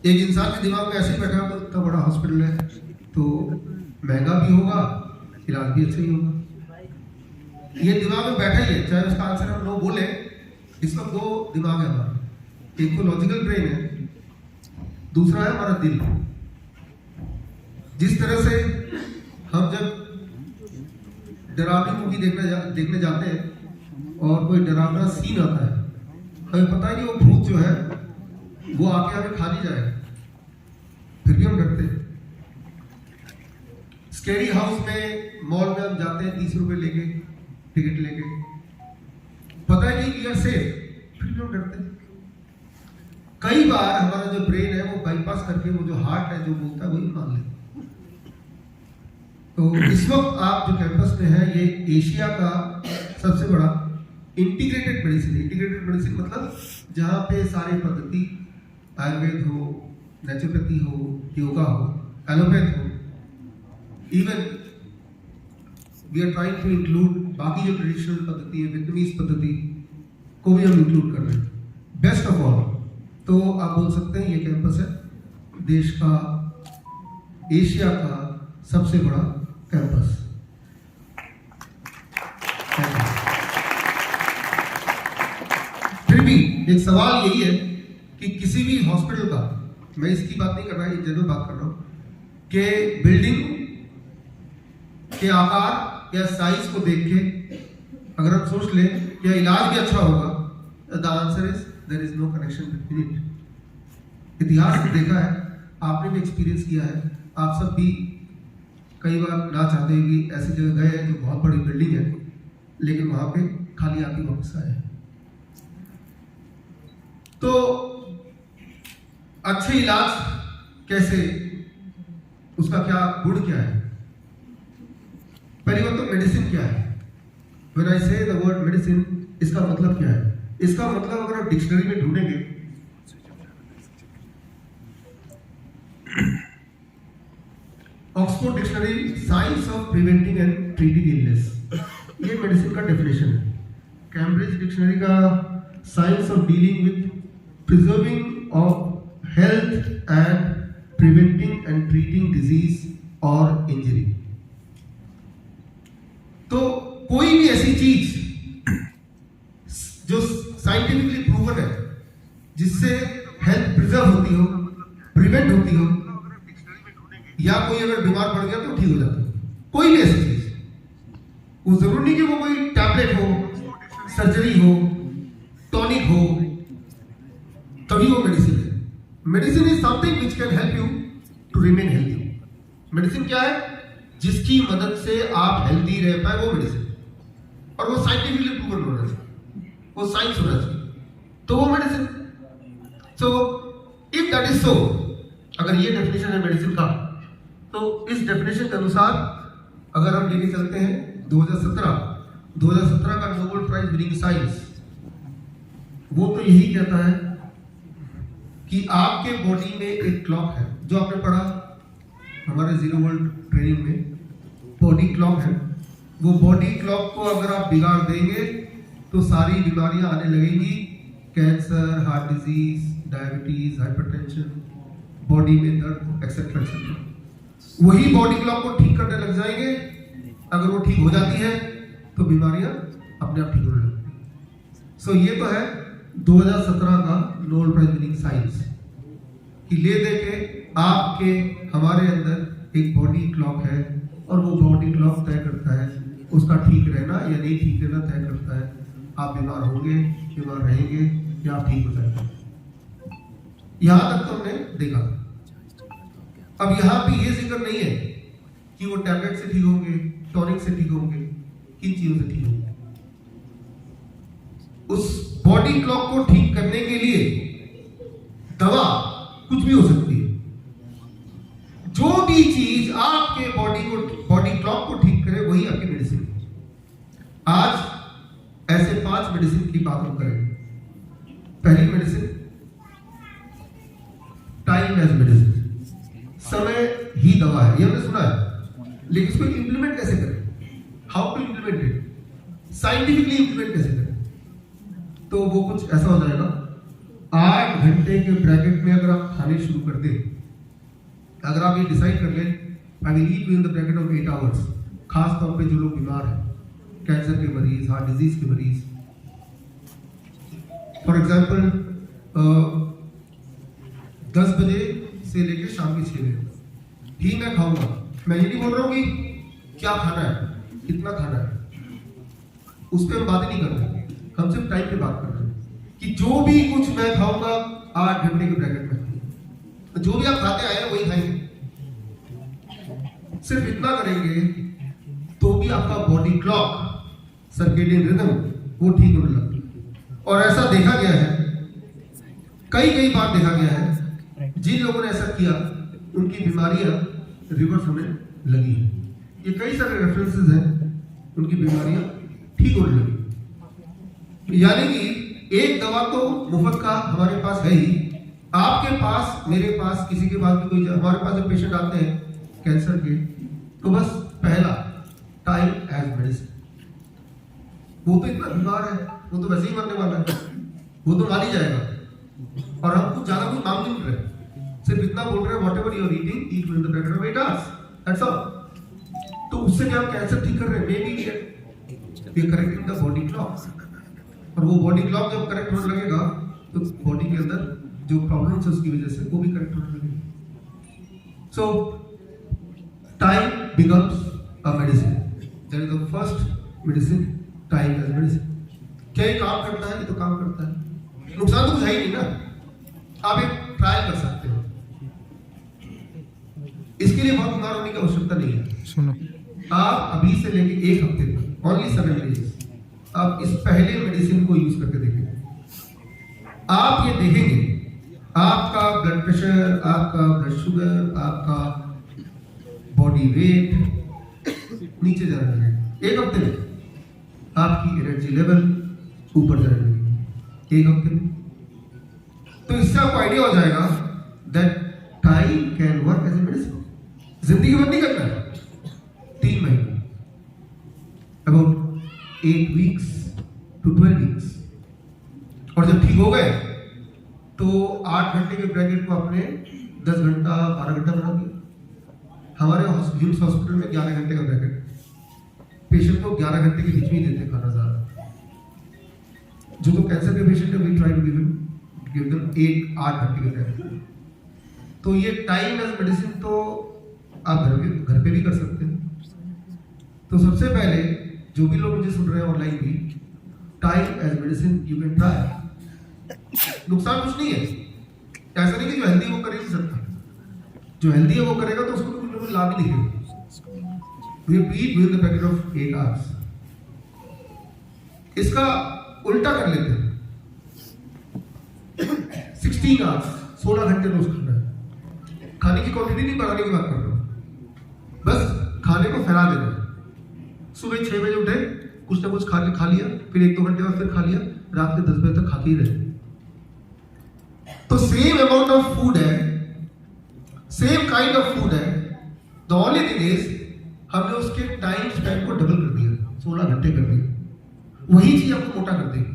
एक इंसान के दिमाग में ऐसे ही बैठा तो इतना बड़ा हॉस्पिटल है तो महंगा भी होगा, इलाज भी अच्छा ही होगा। ये दिमाग में बैठा ही है, चाहे उसका आंसर हम लोग बोले। इसका दो दिमाग है हमारा, एक तो लॉजिकल ब्रेन है, दूसरा है हमारा दिल। जिस तरह से हम जब डरावनी मूवी देखने जाते हैं और कोई डरावना सीन आता है, हमें पता है कि वो भूत जो है वो आके हमें खा नहीं जाएगा, फिर भी हम डरते हैं। स्कैरी हाउस में, मॉल में हम जाते हैं 30 रुपए लेके, टिकट लेके, पता है कि वी आर सेफ, फिर भी हम डरते हैं। कई बार हमारा जो ब्रेन है वो बाईपास करके वो जो हार्ट है जो बोलता है वही मान लेता है। तो इस वक्त आप जो कैंपस में है, ये एशिया का सबसे बड़ा इंटीग्रेटेड मेडिसिन। इंटीग्रेटेड मेडिसिन मतलब जहाँ पे सारे पद्धति, आयुर्वेद हो, नेचुरोपैथी हो, योगा हो, एलोपैथ हो, even we are trying to include बाकी जो ट्रेडिशनल पद्धति है, वियतनामीज पद्धति को भी हम इंक्लूड कर रहे हैं। बेस्ट ऑफ ऑल, तो आप बोल सकते हैं ये कैंपस है देश का, एशिया का सबसे बड़ा कैंपस। फिर भी एक सवाल यही है कि किसी भी हॉस्पिटल का, मैं इसकी बात नहीं कर रहा, जनरल बात कर रहा हूं, कि बिल्डिंग के आकार या साइज को देख के अगर हम सोच लें कि इलाज भी अच्छा होगा, the answer is there is no connection between it. इतिहास में देखा है, आपने भी एक्सपीरियंस किया है, आप सब भी कई बार ना चाहते हैं कि ऐसी जगह गए हैं जो बहुत बड़ी बिल्डिंग है, लेकिन वहां पे खाली आप ही वापस आए। तो अच्छे इलाज कैसे, उसका क्या गुण क्या है? पहली बात तो मेडिसिन क्या है? व्हेन आई से द वर्ड मेडिसिन, इसका मतलब क्या है? इसका मतलब अगर आप डिक्शनरी में ढूंढेंगे, Oxford dictionary science of preventing and treating illness, ये मेडिसिन का डेफिनेशन है। कैम्ब्रिज डिक्शनरी का science of dealing with preserving of health and preventing and treating disease और इंजरी। तो कोई भी ऐसी चीज जो साइंटिफिकली प्रूवन है, जिससे हेल्थ प्रिजर्व होती हो, प्रिवेंट होती हो, या कोई अगर बीमार पड़ गया तो ठीक हो जाता है, कोई भी ऐसी चीज, वो जरूरी नहीं कि वो कोई टैबलेट हो, सर्जरी हो, टॉनिक हो, तभी वो मेडिसिन है। Medicine is something which can help you to remain healthy. Medicine क्या है? जिसकी मदद से आप हेल्दी रह पाए, वो मेडिसिन। और वो साइंटिफिकली प्रूवन होना चाहिए, वो साइंस होना चाहिए, तो वो medicine. So if that is so, अगर ये डेफिनेशन है मेडिसिन का, तो इस डेफिनेशन के अनुसार अगर हम लेके चलते हैं 2017 का नोबेल प्राइज विनिंग साइंस, वो तो यही कहता है कि आपके बॉडी में एक क्लॉक है, जो आपने पढ़ा हमारे जीरो वर्ल्ड ट्रेनिंग में, बॉडी क्लॉक है। वो बॉडी क्लॉक को अगर आप बिगाड़ देंगे तो सारी बीमारियां आने लगेंगी, cancer, heart disease, diabetes, hypertension, body में दर्द, एक्सेट्रा एक्सेट्रा। वही बॉडी क्लॉक को ठीक करने लग जाएंगे, अगर वो ठीक हो जाती है तो बीमारियां अपने आप ठीक होने लगती हैं। सो ये तो है 2017 का नोबेल प्राइज विनिंग साइंस, कि ले दे के आपके हमारे अंदर एक बॉडी क्लॉक है, और वो बॉडी क्लॉक तय करता है उसका ठीक रहना या नहीं ठीक रहना, तय करता है आप बीमार होंगे, बीमार रहेंगे, या आप ठीक हो जाएंगे। यहां तक तो हमने देखा। अब यहां पे ये जिक्र नहीं है कि वो टैबलेट से ठीक होंगे, टॉनिक से ठीक होंगे, किन चीजों से ठीक होंगे। उस बॉडी क्लॉक को ठीक करने के लिए दवा कुछ भी हो सकती है। जो भी चीज आपके बॉडी क्लॉक को ठीक करे, वही आपकी मेडिसिन है। आज ऐसे 5 मेडिसिन की बात हम करेंगे। पहली मेडिसिन, टाइम एज मेडिसिन, समय ही दवा है, ये हमने सुना है, लेकिन इसको इंप्लीमेंट कैसे करें? How to implement it, scientifically implement कैसे करें? तो वो कुछ ऐसा हो जाएगा 8 घंटे के ब्रैकेट में अगर आप खाने शुरू कर दें, अगर आप ये डिसाइड कर लें I will eat in the bracket of 8 hours, खास तौर पे जो लोग बीमार हैं, कैंसर के मरीज, हार्ट डिजीज के मरीज, फॉर एग्जाम्पल 10 बजे से लेकर शाम के 6 बजे ही मैं खाऊंगा। मैं ये नहीं बोल रहा हूँ कि क्या खाना है, कितना खाना है, उस पर हम बात नहीं कर रहे, हम सिर्फ टाइम पे बात कर रहे हैं कि जो भी कुछ मैं खाऊंगा 8 घंटे के ब्रैकेट में, तो जो भी आप खाते आए हैं वही खाएंगे। सिर्फ इतना करेंगे तो भी आपका बॉडी क्लॉक, सर्केडियन रिदम वो ठीक होने लगती है। और ऐसा देखा गया है, कई बार देखा गया है, जिन लोगों ने ऐसा किया उनकी बीमारियां रिवर्स होने लगी है। ये कई सारे रेफरेंसेस हैं, उनकी बीमारियां ठीक होने लगी। यानी कि एक दवा तो मुफ्त का हमारे पास है ही, आपके पास, मेरे पास, किसी के पास भी कोई, हमारे पास जब पेशेंट आते हैं कैंसर के, तो बस पहला टाइम एज मेडिसिन। वो तो इतना बीमार है, वो तो वैसे ही मरने वाला है, वो तो मार ही जाएगा, और हम कुछ ज्यादा कुछ मांग नहीं रहे, सिर्फ इतना बोल रहे हैं whatever you are eating, eat with the bracket of 8 hours, that's all. तो उससे क्या हम कैंसर ठीक कर रहे हैं? Maybe we are correcting the body clock, और वो बॉडी क्लॉक जब करेक्ट होने लगेगा तो बॉडी के अंदर जो प्रॉब्लम्स है उसकी वजह से वो भी करेक्ट होने लगेगी। So time becomes a medicine, that is the first medicine, time as medicine. क्या ये काम करता है? ये तो काम करता है, नुकसान तो कुछ है ही नहीं ना। आप एक ट्रायल कर सकते हो, इसके लिए बहुत बीमार होने की आवश्यकता नहीं है। सुनो, आप अभी से लेके 1 हफ्ते तक, ओनली 7 डेज, आप इस पहले मेडिसिन को यूज करके देखेंगे। आप ये देखेंगे आपका ब्लड प्रेशर, आपका ब्लड शुगर, आपका बॉडी वेट नीचे जाने लगेगा। 1 हफ्ते में आपकी एनर्जी लेवल ऊपर जाने लगेगी, 1 हफ्ते में। तो इससे आपको आइडिया हो जाएगा that time can work as a medicine. जिंदगी भर नहीं करना है, 3 महीने, अबाउट 8 weeks to 12 weeks, और जब ठीक हो गए तो 8 घंटे के ब्रैकेट को आपने 10 घंटा 12 घंटा बना दिया। हमारे हिम्स हॉस्पिटल में 11 घंटे का ब्रैकेट, पेशेंट को 11 घंटे के बीच में ही देते हैं खाना ज़्यादा। जो तो कैंसर के पेशेंट है, we try to give them 8 घंटे के ब्रैकेट। तो ये टाइम एज मेडिसिन तो आप घर पे भी कर सकते हैं। तो सबसे पहले जो भी लोग मुझे सुन रहे हैं ऑनलाइन भी, time as medicine you can try. नुकसान कुछ नहीं है, ऐसा नहीं कि जो हेल्दी वो कर ही नहीं सकता, जो हेल्दी है वो करेगा तो उसको कुछ ना कुछ लाभ ही दिखेगा। We eat with the packet of 8 hours. इसका उल्टा कर लेते हैं, 16 आवर्स, 16 घंटे रोज खाना है। खाने की क्वांटिटी नहीं बढ़ाने की बात कर रहा हूं, बस खाने को फैला देना। सुबह 6 बजे उठे, कुछ ना कुछ खा लिया, फिर 1-2 घंटे बाद फिर खा लिया, रात के 10 बजे तक खाते ही रहे। तो सेम अमाउंट ऑफ फूड है, सेम काइंड ऑफ फूड है, द ओनली थिंग इज हमने उसके टाइम स्पैन को डबल कर दिया, 16 घंटे कर दिया। वही चीज आपको मोटा कर देगी,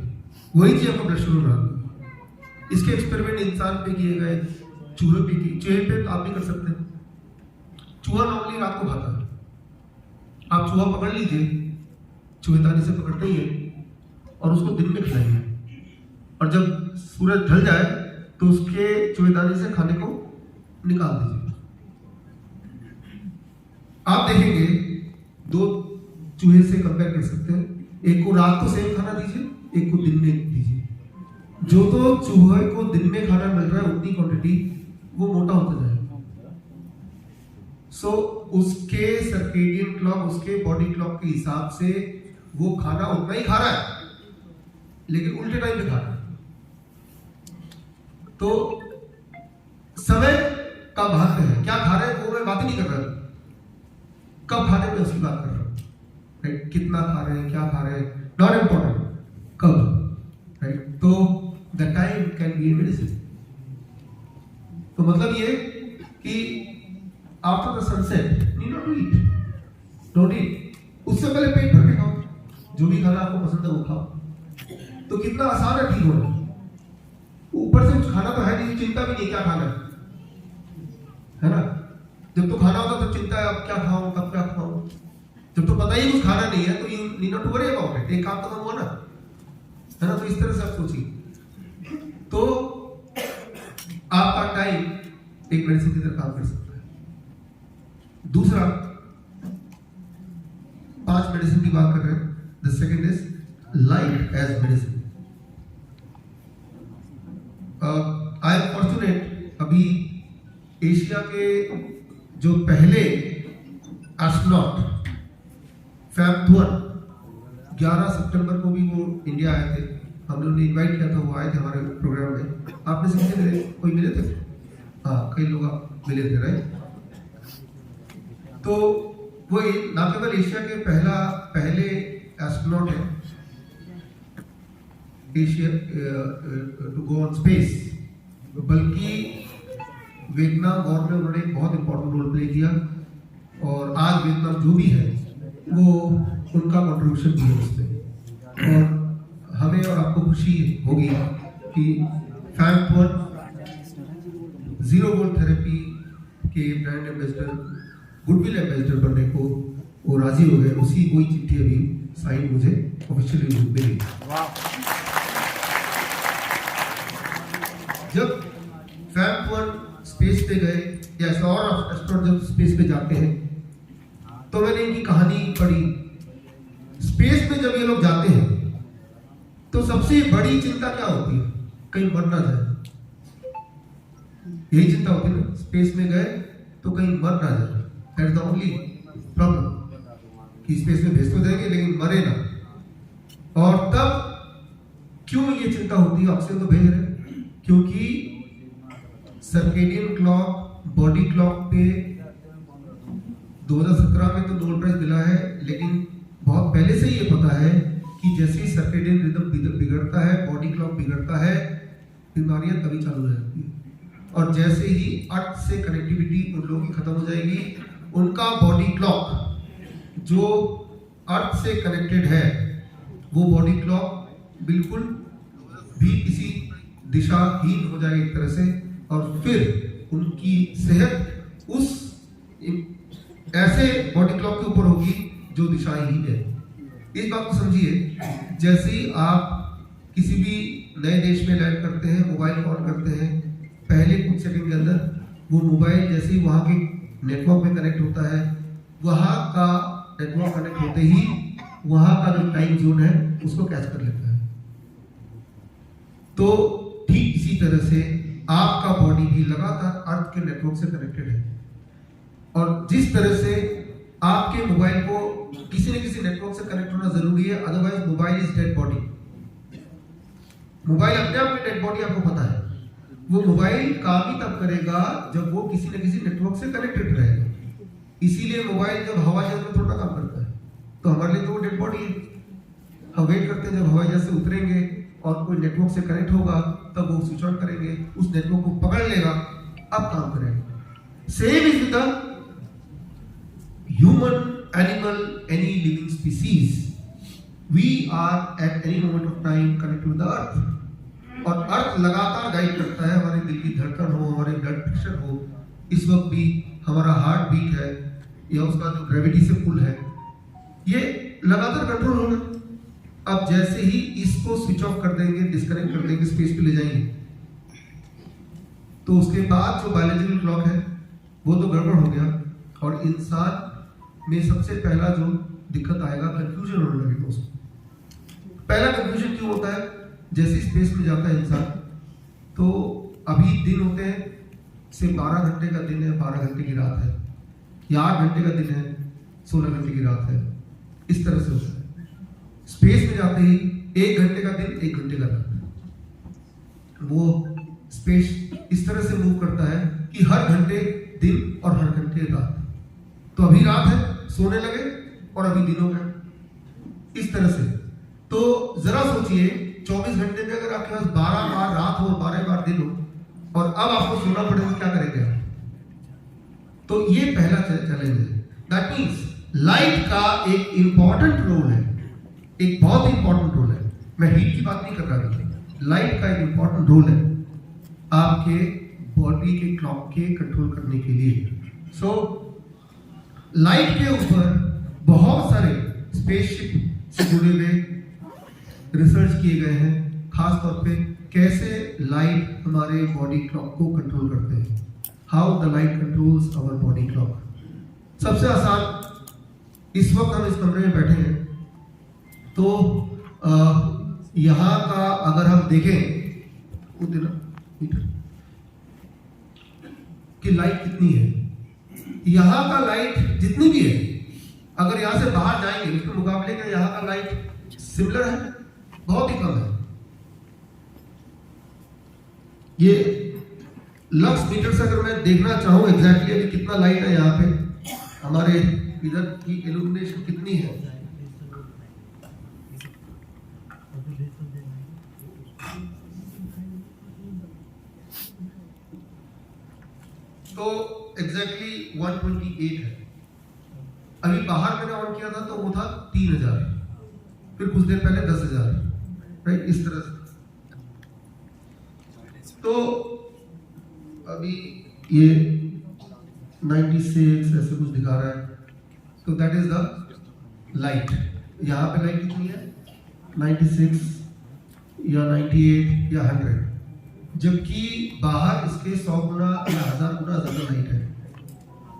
वही चीज आपको ब्लड शुगर बढ़ा देगी। इसके एक्सपेरिमेंट इंसान पे किए गए, चूहे पे किए, चूहे पे तो आप भी कर सकते हैं। चूहा नॉर्मली रात को खाता है, आप चूहा पकड़ लीजिए, चूहेदानी से पकड़ते ही है, और उसको दिन में खिलाइए, और जब सूरज ढल जाए तो उसके चूहेदानी से खाने को निकाल दीजिए। आप देखेंगे 2 चूहे से कंपेयर कर सकते हैं, एक को रात को सेम खाना दीजिए, एक को दिन में दीजिए। जो तो चूहे को दिन में खाना मिल रहा है उतनी क्वांटिटी वो मोटा होता जाएगा। सो उसके सर्केडियन क्लॉक, उसके बॉडी क्लॉक के हिसाब से वो खाना उतना ही खा रहा है, लेकिन उल्टे टाइम पे खा रहा है। तो समय का महत्व है, क्या खा रहे हैं वो मैं बात ही नहीं कर रहा, कब खाने में उसकी बात कर रहा हूं, राइट? कितना खा रहे हैं, क्या खा रहे हैं, नॉट इम्पोर्टेंट, कब, राइट? तो the time can be a medicine. तो मतलब ये कि after the sunset need not to eat, don't eat, उससे पहले पेट भर के खाओ, जो भी खाना आपको पसंद है वो खाओ। तो कितना आसान है ठीक होना, वो ऊपर से कुछ खाना तो है नहीं, चिंता भी नहीं क्या खाना है ना। जब तो खाना होता तो चिंता है अब क्या खाऊं कब क्या खाऊं। जब तो पता ही कुछ खाना नहीं है तो you need not to worry about it, एक काम तो कम हुआ ना, है ना। तो इस तरह से आप सोचिए, तो आपका टाइम एक मेडिसिन की तरह काम कर सकता है। दूसरा, 5 मेडिसिन की बात कर रहे हैं। The second is light as medicine. I am fortunate, अभी एशिया के जो पहले एस्ट्रोनॉट फैब 1 11 सितंबर को भी वो इंडिया आए थे। हम लोगों ने इनवाइट किया था, वो आए थे हमारे प्रोग्राम में। आपने से किसी मिले, कोई मिले थे? हाँ, कई लोग आप मिले थे, राइट। तो वो ना केवल एशिया के पहले एस्ट्रोनॉट है Asia to go on space, बल्कि वियतनाम वॉर में उन्होंने एक बहुत इंपॉर्टेंट रोल प्ले किया। और आज वियतनाम जो भी है वो उनका कंट्रीब्यूशन भी है उसमें। और हमें और आपको खुशी होगी कि फैब 1 जीरो वोल्ट थेरेपी के ब्रांड एम्बेसडर, गुडविल एम्बेसडर बनने को वो राजी हो गए। उसी वही चिट्ठी अभी साइन मुझे ऑफिशियली मिली। जब फैब 1 स्पेस पे गए या ऐसा और एस्ट्रोनॉट जब स्पेस पे जाते हैं तो मैंने इनकी कहानी पढ़ी। स्पेस में जब ये लोग जाते हैं तो सबसे बड़ी चिंता क्या होती है? कहीं मर ना जाए। यही चिंता होती है ना, स्पेस में गए तो कहीं मर ना जाए। That is the only problem कि स्पेस में भेज तो देंगे लेकिन मरे ना। और तब क्यों ये चिंता होती है? ऑक्सीजन तो भेज रहे हैं, क्योंकि सर्केडियन क्लॉक, बॉडी क्लॉक पे 2017 में तो नोबेल प्राइज मिला है, लेकिन बहुत पहले से ये पता है कि जैसे ही सर्केडियन रिदम बिगड़ता है, बॉडी क्लॉक बिगड़ता है, बीमारियां तभी चालू हो जाती है। और जैसे ही अर्थ से कनेक्टिविटी उन लोगों की खत्म हो जाएगी, उनका बॉडी क्लॉक जो अर्थ से कनेक्टेड है वो बॉडी क्लॉक बिल्कुल भी किसी दिशाहीन हो जाएगी एक तरह से। और फिर उनकी सेहत उस ऐसे बॉडी क्लॉक के ऊपर होगी जो दिशाहीन है। इस बात को समझिए, जैसे ही आप किसी भी नए देश में लैंड करते हैं, मोबाइल ऑन करते हैं, पहले कुछ सेकंड के अंदर वो मोबाइल जैसे ही वहाँ के नेटवर्क में कनेक्ट होता है, वहाँ का नेटवर्क कनेक्ट होते ही वहाँ का जो टाइम जोन है उसको कैच कर लेता है। तो ठीक इसी तरह से आपका बॉडी भी लगातार अर्थ के नेटवर्क से कनेक्टेड है। और जिस तरह से आपके मोबाइल को किसी न किसी नेटवर्क से कनेक्ट होना जरूरी है, otherwise mobile is dead body. Mobile अपने आप में डेड बॉडी, आपको पता है। वो मोबाइल काम ही तब करेगा जब वो किसी न किसी नेटवर्क से कनेक्टेड रहेगा। इसीलिए मोबाइल जब हवाई जहाज में थोड़ा काम करता है तो हमारे लिए तो वो डेड बॉडी है। हम वेट करते हैं जब हवाई जहाज से उतरेंगे और कोई नेटवर्क से कनेक्ट होगा, तब वो स्विच ऑन करेंगे, उस नेटवर्क को पकड़ लेगा, अब काम करेगा। Same is with the human, animal, any living species. We are at any moment of time connected with the earth. और अर्थ लगातार गाइड करता है, हमारे दिल की धड़कन हो, हमारे ब्लड प्रेशर हो, इस वक्त भी हमारा हार्ट बीट है या उसका जो ग्रेविटी से पुल है, ये लगातार कंट्रोल होगा। अब जैसे ही इसको स्विच ऑफ कर देंगे, डिस्कनेक्ट कर देंगे, स्पेस पे ले जाएंगे, तो उसके बाद जो बायोलॉजिकल क्लॉक है वो तो गड़बड़ हो गया। और इंसान में सबसे पहला जो दिक्कत आएगा, कंफ्यूजन होने लगेगा उसको। पहला कंफ्यूजन क्यों होता है? जैसे स्पेस में जाता है इंसान, तो अभी दिन होते हैं से 12 घंटे का दिन है, 12 घंटे की रात है, या 8 घंटे का दिन है, 16 घंटे की रात है, इस तरह से होता है। स्पेस में जाते ही 1 घंटे का दिन, 1 घंटे का रात। वो स्पेस इस तरह से मूव करता है कि हर घंटे दिन और हर घंटे रात। तो अभी रात है, सोने लगे, और अभी दिन हो गए, इस तरह से। तो जरा सोचिए, 24 घंटे में अगर आपके पास 12 बार रात हो, 12 बार दिन हो, और अब आपको सोना पड़े तो क्या करेंगे? तो ये पहला चैलेंज है। दैट मीन्स लाइट का एक इंपॉर्टेंट रोल है, एक बहुत इंपॉर्टेंट रोल है। मैं हीट की बात नहीं कर रहा हूं, लाइट का एक इंपॉर्टेंट रोल है आपके बॉडी के क्लॉक के कंट्रोल करने के लिए। सो लाइट के ऊपर बहुत सारे स्पेसशिप से जुड़े हुए रिसर्च किए गए हैं, खास तौर पे कैसे लाइट हमारे बॉडी क्लॉक को कंट्रोल करते हैं, how the light controls our body clock. सबसे आसान, इस वक्त हम इस कमरे में बैठे हैं तो यहाँ का अगर हम देखें कि लाइट कितनी है, यहाँ का लाइट जितनी भी है, अगर यहाँ से बाहर जाएंगे उसके मुकाबले में यहाँ का लाइट सिमिलर है, बहुत ही कम है। ये लक्स मीटर से अगर मैं देखना चाहूँ एग्जैक्टली अभी कितना लाइट है यहाँ पे, हमारे इधर की इल्यूमिनेशन कितनी है, तो एग्जैक्टली 128 है। अभी बाहर मैंने ऑन किया था तो वो था 3000, फिर कुछ देर पहले 10,000, राइट, इस तरह से। तो अभी ये 96 ऐसे कुछ दिखा रहा है, तो दैट इज द लाइट। यहाँ पे लाइट कितनी है, 96 या 98 या 100, जबकि बाहर इसके 100 गुना या 1000 गुना ज्यादा लाइट है,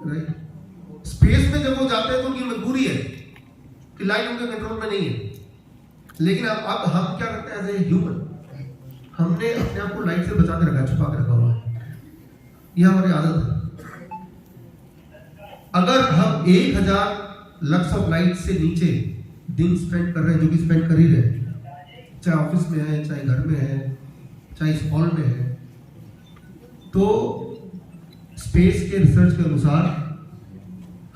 राइट। स्पेस में जब वो जाते हैं तो उनकी मजबूरी है कि लाइट उनके कंट्रोल में नहीं है, लेकिन अब हम क्या करते हैं एज ए ह्यूमन, हमने अपने आप को लाइट से बचा के रखा, छुपा के रखा हुआ है, यह हमारी आदत है। अगर हम 1000 लक्स ऑफ लाइट से नीचे दिन स्पेंड कर रहे हैं, जो कि स्पेंड कर ही रहे हैं, चाहे ऑफिस में है, चाहे घर में है, चाहे इस हॉल में है, तो स्पेस के रिसर्च के अनुसार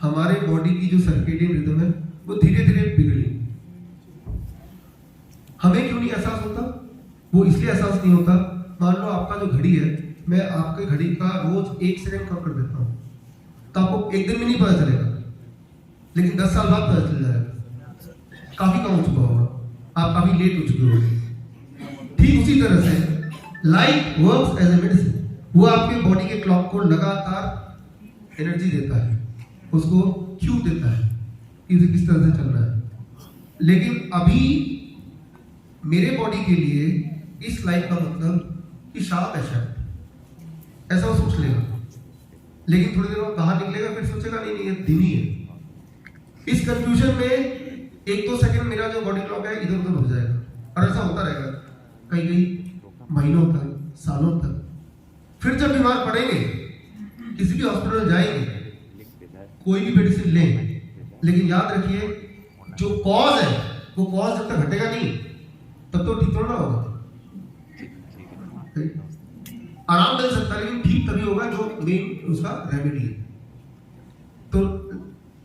हमारे बॉडी की जो सर्केडियन रिदम है वो धीरे धीरे बिगड़ी। हमें क्यों नहीं एहसास होता? वो इसलिए एहसास नहीं होता, मान लो आपका जो घड़ी है, मैं आपके घड़ी का रोज 1 सेकंड कम कर देता हूं, तो आपको एक दिन में नहीं पता चलेगा, लेकिन 10 साल बाद पता चल जाएगा, काफी कम हो चुका होगा, आप काफी लेट हो चुके होंगे। ठीक उसी तरह से light works as a medicine, वो आपके बॉडी के क्लॉक को लगातार एनर्जी देता है, उसको क्यू देता है कि उसे किस तरह से चलना है। लेकिन अभी मेरे बॉडी के लिए इस लाइट का मतलब कि शाम है, शायद ऐसा वो सोच लेगा, लेकिन थोड़ी देर बाद बाहर निकलेगा, फिर सोचेगा नहीं नहीं ये दिन ही है। इस कंफ्यूजन में 1-2 सेकंड मेरा जो बॉडी क्लॉक है इधर उधर हो जाएगा, और ऐसा होता रहेगा कई कई महीनों तक, सालों तक। फिर जब बीमार पड़ेंगे, किसी भी हॉस्पिटल में जाएंगे, कोई भी मेडिसिन लें, लेकिन याद रखिए जो कॉज है वो कॉज जब तक हटेगा नहीं तब तो ठीक थोड़ा होगा। आराम मिल सकता है लेकिन ठीक तभी होगा जो मेन उसका रेमेडी है। तो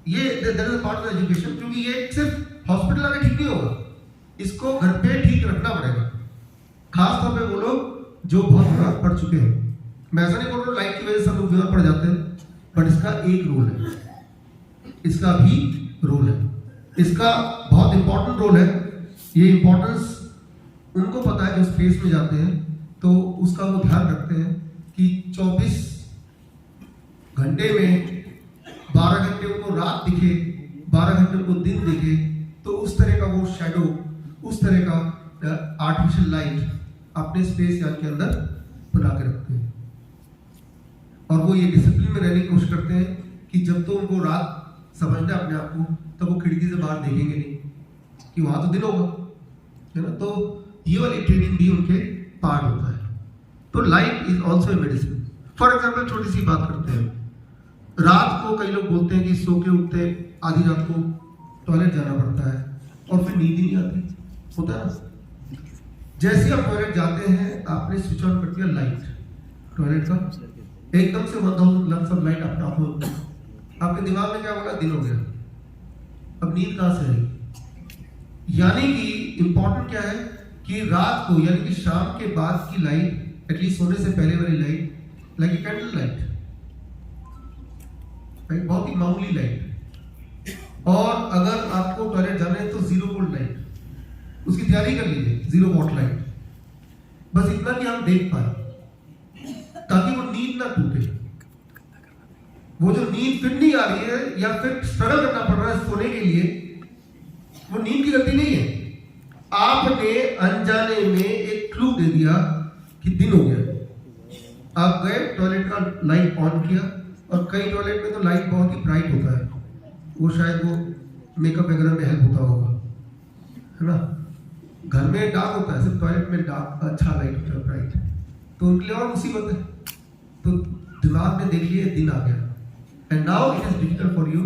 ये that is part of education, क्योंकि ये सिर्फ हॉस्पिटल आके ठीक नहीं होगा, इसको घर पे ठीक रखना पड़ेगा, खास तौर पे वो लोग जो बहुत बीमार पड़ चुके हैं। मैं ऐसा नहीं बोल रहा लाइट की वजह से सब लोग बीमार पड़ जाते हैं, बट इसका एक रोल है, इसका भी रोल है, इसका बहुत इंपॉर्टेंट रोल है। ये इंपॉर्टेंस उनको पता है जो स्पेस में जाते हैं, तो उसका वो ध्यान रखते हैं कि 24 घंटे में 12 घंटे उनको रात दिखे, 12 घंटे उनको दिन दिखे, तो उस तरह का वो शैडो, उस तरह का आर्टिफिशियल लाइट अपने स्पेस यान के अंदर बना के रखते हैं। और वो ये डिसिप्लिन में रहने की कोशिश करते हैं कि जब तो उनको रात समझना अपने आप को, तब वो खिड़की से बाहर देखेंगे नहीं कि वहां तो दिन होगा, है ना। तो ये वाली ट्रेनिंग भी उनके पार्ट होता है। तो light is also a medicine. For example छोटी सी बात करते हैं, रात को कई लोग बोलते हैं कि सो के उठते आधी रात को टॉयलेट जाना पड़ता है और फिर नींद ही नहीं आती, होता है ना। जैसे आप टॉयलेट जाते हैं, आपने स्विच ऑन कर दिया लाइट टॉयलेट का, एकदम से 1000 लम्स ऑफ लाइट अपने आप होता है, आपके दिमाग में क्या बोला, दिन हो गया, अब नींद कहां से आई। यानी कि इंपॉर्टेंट क्या है कि रात को यानी कि शाम के बाद की लाइट, एटलीस्ट सोने से पहले वाली light, like a candle light, बहुत ही मामूली लाइट। और अगर आपको टॉयलेट जाना है तो 0 वोल्ट लाइट, उसकी तैयारी कर लीजिए, 0 वॉट लाइट, बस इतना कि हम देख पाए। ताकि वो नींद ना टूटे। वो जो नींद फिर नहीं आ रही है या फिर स्ट्रगल करना पड़ रहा है सोने के लिए, वो नींद की गलती नहीं है। आपने अनजाने में एक क्लू दे दिया कि दिन हो गया। आप गए, टॉयलेट का लाइट ऑन किया, और कई टॉयलेट में तो लाइट बहुत ही ब्राइट होता है, वो शायद वो मेकअप वगैरह में हेल्प होता होगा, है ना। घर में डार्क होता है, सिर्फ टॉयलेट में डार्क अच्छा लाइट होता है, ब्राइट, तो उनके लिए और मुसीबत है। तो दिमाग ने देख लिया दिन आ गया, and now it is difficult for you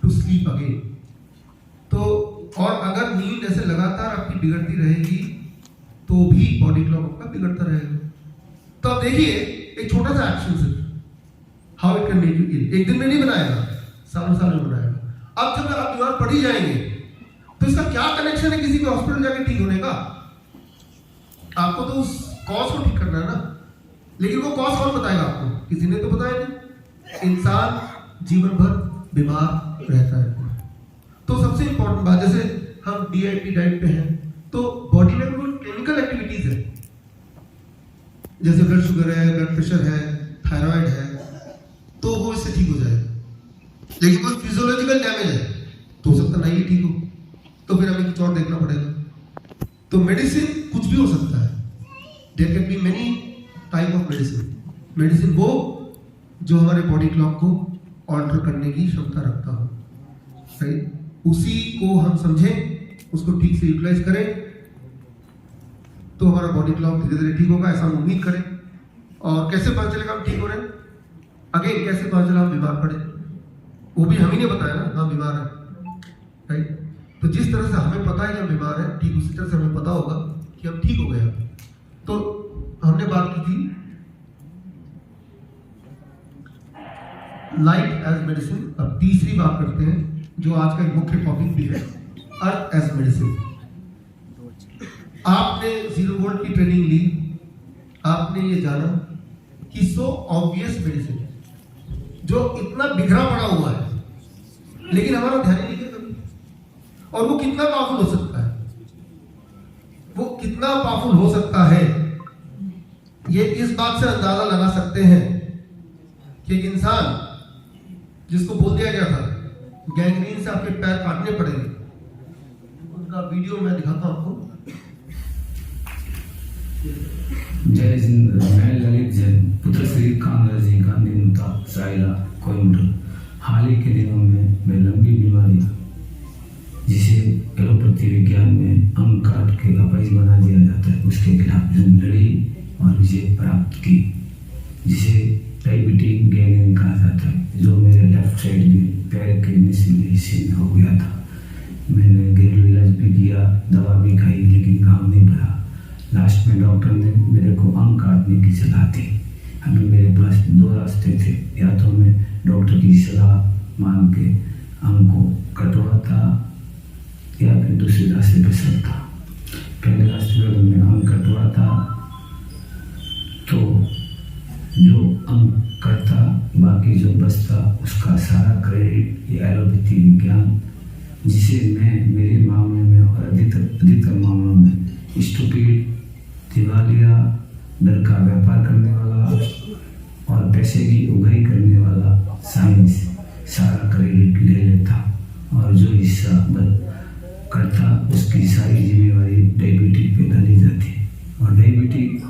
to sleep again. तो और अगर नींद ऐसे लगातार आपकी बिगड़ती रहेगी तो भी बॉडी क्लॉक आपका बिगड़ता रहेगा। तो अब देखिए एक छोटा सा एक्शन सिर्फ, how it can make you ill. एक दिन में नहीं बनाएगा, सालों सालों में बनाएगा। अब जब आप बीमार पड़ ही जाएंगे तो इसका क्या कनेक्शन है किसी भी हॉस्पिटल जाके ठीक होने का? आपको तो उस कॉज को ठीक करना है ना, लेकिन वो कॉज कौन बताएगा आपको? किसी ने तो बताया नहीं। इंसान जीवन भर बीमार रहता है। तो सबसे इंपॉर्टेंट बात, जैसे हम डीआईपी डाइट पे हैं तो बॉडी में कोई केमिकल एक्टिविटीज है, जैसे ब्लड शुगर है, ब्लड प्रेशर है, थायराइड है, तो वो इससे ठीक हो जाएगा। लेकिन कोई फिजियोलॉजिकल डैमेज है तो हो सकता नहीं ठीक हो, तो फिर हमें कुछ और देखना पड़ेगा। तो मेडिसिन कुछ भी हो सकता है, there can be many type of medicine. Medicine वो जो हमारे बॉडी क्लॉक को ऑल्टर करने की क्षमता रखता हो, सही, उसी को हम समझें, उसको ठीक से यूटिलाइज करें, तो हमारा बॉडी क्लॉक धीरे धीरे ठीक होगा, ऐसा हम उम्मीद करें। और कैसे पता चलेगा हम ठीक हो रहे हैं? अगेन कैसे पता चला हम बीमार पड़े? वो भी हम ही ने बताया ना हम बीमार हैं, राइट। तो जिस तरह से हमें पता है कि हम बीमार हैं, ठीक उसी तरह से हमें पता होगा कि हम ठीक हो गए। तो हमने बात की थी लाइट एज मेडिसिन। अब तीसरी बात करते हैं जो आज का एक मुख्य टॉपिक भी है, अर्थ एज मेडिसिन। आपने 0 वोल्ट की ट्रेनिंग ली, आपने ये जाना कि सो ऑब्वियस मेडिसिन जो इतना बिखरा पड़ा हुआ है लेकिन हमारा ध्यान ही नहीं है कभी, और वो कितना पावरफुल हो सकता है, वो कितना पावरफुल हो सकता है, ये इस बात से अंदाजा लगा सकते हैं कि एक इंसान जिसको बोल दिया गया था गैंग्रीन से आपके पैर काटने पड़ेंगे, उनका वीडियो मैं दिखाता हूं आपको। जय हिंद। मैं ललित जैन, पुत्र श्री कांग्रेसी गांधी मुता साइला कोयम्बटूर। हाल ही के दिनों में मैं लंबी बीमारी जिसे एलोपैथी विज्ञान में अंग काट के अपाहिज बना दिया जाता है, उसके खिलाफ लड़ी और विजय प्राप्त की, जिसे डायबिटिक गैंग्रीन कहा जाता है, जो मेरे लेफ्ट साइड में पैर के निचले हिस्से में हो गया था। मैंने घरेलू इलाज भी किया, दवा भी खाई, लेकिन काम नहीं भरा। लास्ट में डॉक्टर ने मेरे को अंग काटने की सलाह दी। अभी मेरे पास 2 रास्ते थे, या तो मैं डॉक्टर की सलाह मान के अंग को कटवाता या फिर दूसरे रास्ते पे चलता। पहले रास्ते पे मैं अंग कटवाता तो जो अंग कटता, बाकी जो बचता उसका सारा क्रेडिट ये एलोपैथी विज्ञान, जिसे मैं मेरे मामले में और अधिकतर मामलों में स्टूपिड, दिवालिया, डर का व्यापार करने वाला और पैसे की उगाही करने वाला साइंस सारा क्रेडिट ले लेता, और जो हिस्सा करता उसकी सारी जिम्मेवारी डायबिटिक पे डाली जाती, और डायबिटिक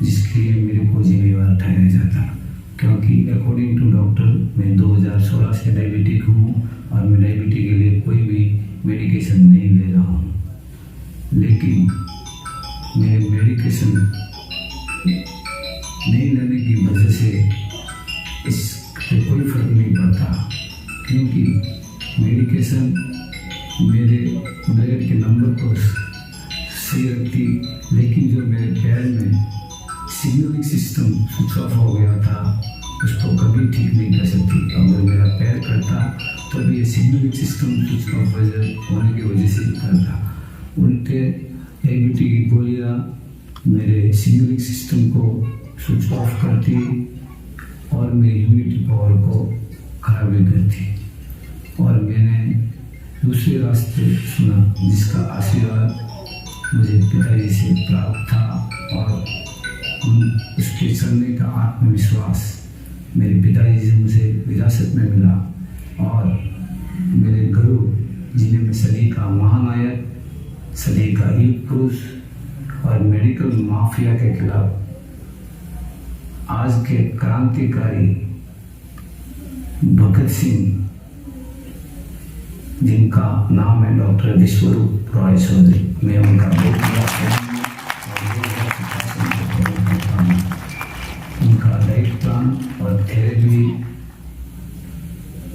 जिसके लिए मेरे को जिम्मेवार ठहराया जाता, क्योंकि अकॉर्डिंग टू डॉक्टर मैं 2016 से डायबिटिक हूँ और मैं डायबिटिक के लिए कोई भी मेडिकेशन नहीं ले रहा हूँ। लेकिन मेरे मेडिकेशन नहीं लेने की वजह से इससे कोई फर्क नहीं पड़ता, क्योंकि मेडिकेशन मेरे ब्लड के नंबर को सही रखती, लेकिन जो मेरे पैर में सिग्नलिंग सिस्टम स्विच ऑफ हो गया था उसको कभी ठीक नहीं कर सकती। अगर मेरा पैर करता तो ये सिग्नलिंग सिस्टम स्विच ऑफ होने की वजह से करता। उल्टे डायबिटिक की गोलियाँ मेरे सिग्नलिंग सिस्टम को स्विच ऑफ करती और मेरी इम्यूनिटी पावर को खराब भी करती। और मैंने दूसरे रास्ते सुना जिसका आशीर्वाद मुझे पिताजी से प्राप्त था, और उसके चलने का आत्मविश्वास मेरे पिताजी से मुझे विरासत में मिला और मेरे गुरु जिन्हें मैं सदी का महानायक, सदी का युग पुरुष और मेडिकल माफिया के खिलाफ आज के क्रांतिकारी भगत सिंह, जिनका नाम है डॉक्टर विश्वरूप रॉय चौधरी, मैं उनका बहुत बड़ा फैन हूं और उनका डाइट प्लान और थेरेपी